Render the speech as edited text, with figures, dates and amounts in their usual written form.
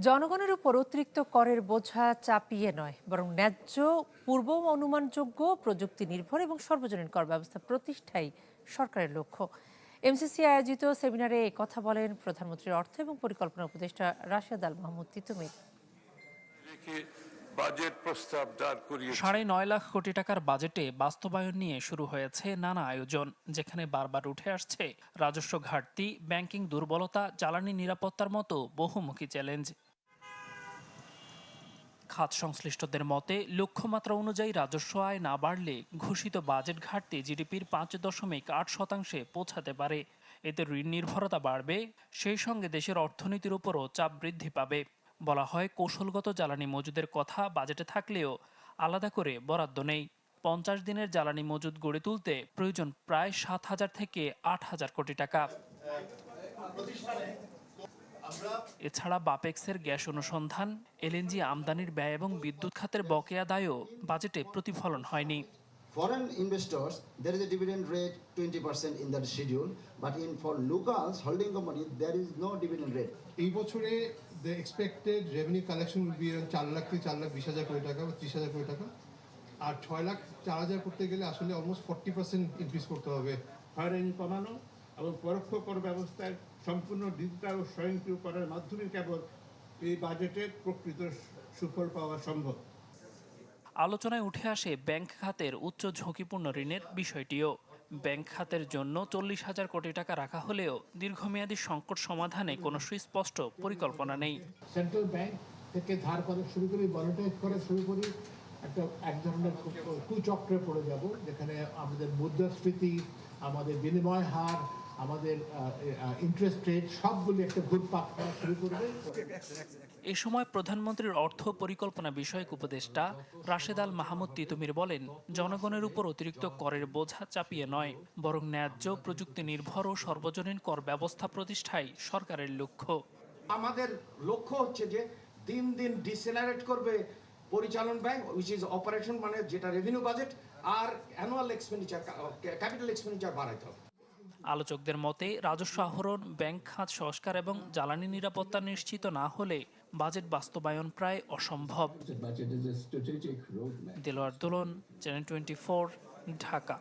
জনগণের উপর অতিরিক্ত করের বোঝা চাপিয়ে নয়, বরং ন্যায্য, পূর্ব অনুমানযোগ্য, প্রযুক্তি নির্ভর এবং সর্বজনীন কর ব্যবস্থা প্রতিষ্ঠাই সরকারের লক্ষ্য। এমসিসি আয়োজিত সেমিনারে কথা বলেন প্রধানমন্ত্রীর অর্থ এবং পরিকল্পনা উপদেষ্টা রাশেদ আল মাহমুদ তিতুমির। বাজেট প্রস্তাব দাঁড় করিয়েছে। ৯.৫ লাখ কোটি টাকার বাজেটে বাস্তবায়ন নিয়ে শুরু হয়েছে নানা আয়োজন, যেখানে বারবার উঠে আসছে রাজস্ব ঘাটতি, ব্যাংকিং দুর্বলতা, জ্বালানি নিরাপত্তার মতো বহুমুখী চ্যালেঞ্জ। খাত সংশ্লিষ্টদের মতে লক্ষ্যমাত্রা অনুযায়ী রাজস্ব আয় না বাড়লে ঘোষিত বাজেট ঘাটতি জিডিপির ৫.৮%-এ পৌঁছাতে পারে। এতে ঋণ নির্ভরতা বাড়বে, সেই সঙ্গে দেশের অর্থনীতির উপরও চাপ বৃদ্ধি পাবে। বলা হয়, কৌশলগত জ্বালানি মজুদের কথা বাজেটে থাকলেও আলাদা করে বরাদ্দ নেই। ৫০ দিনের জ্বালানি মজুদ গড়ে তুলতে প্রয়োজন প্রায় ৭,০০০ থেকে ৮,০০০ কোটি টাকা। এছাড়া বাপেক্সের গ্যাস অনুসন্ধান, এলএনজি আমদানির ব্যয় এবং বিদ্যুৎ খাতের বকেয়া দায়ও বাজেটে প্রতিফলন হয়নি। Foreign investors, there is a dividend rate 20% in that schedule, but for locals holding company, there is no dividend rate. এই বছরে the expected revenue collection will be around 4 lakh থেকে 4,20,000 কোটি টাকা বা 30,000 কোটি টাকা, আর 6,04,000 করতে গেলে আসলে অলমোস্ট 40% ইনক্রিজ করতে হবে। হয়রানি কমানো এবং পরোক্ষ কর ব্যবস্থার সম্পূর্ণ ডিজিটাল ও স্বয়ংক্রিয় করার মাধ্যমে কেবল এই বাজেটের প্রকৃত সুফল পাওয়া সম্ভব। আলোচনায় উঠে আসে ব্যাংক খাতের উচ্চ ঝুঁকিপূর্ণ ঋণের বিষয়টিও। ব্যাংক খাতের জন্য 40,000 কোটি টাকা রাখা হলেও দীর্ঘমেয়াদী সংকট সমাধানে কোনো সুস্পষ্ট পরিকল্পনা নেই। সেন্ট্রাল ব্যাংক থেকে ধার করা শুরু করি, মনিটাইজ করা শুরু করি, এক ধরনের কুচক্রে পড়ে যাব, যেখানে আমাদের মুদ্রাস্ফীতি, আমাদের বিনিময় হার, আমাদের ইন্টারেস্ট রেট সবগুলি একটা ঘুরপাক করা শুরু করবে। এ সময় প্রধানমন্ত্রীর অর্থ পরিকল্পনা বিষয়ক উপদেষ্টা রাশেদ আল মাহমুদ তিতুমির বলেন, জনগণের উপর অতিরিক্ত করের বোঝা চাপিয়ে নয়, বরং ন্যায্য, প্রযুক্তি নির্ভর ও সর্বজনীন কর ব্যবস্থা প্রতিষ্ঠাই সরকারের লক্ষ্য। আমাদের লক্ষ্য হচ্ছে যে দিন দিন ডিসেলারেট করবে পরিচালন ব্যয়, উইচ ইজ অপারেশন, মানে যেটা রেভিনিউ বাজেট, আর অ্যানুয়াল এক্সপেন্ডিচার, ক্যাপিটাল এক্সপেন্ডিচার বাড়াইতে হবে। আলোচকদের মতে রাজস্ব আহরণ, ব্যাংক খাত সংস্কার এবং জ্বালানি নিরাপত্তা নিশ্চিত না হলে বাজেট বাস্তবায়ন প্রায় অসম্ভব। দেলোয়ার দোলন, চ্যানেল 24, ঢাকা।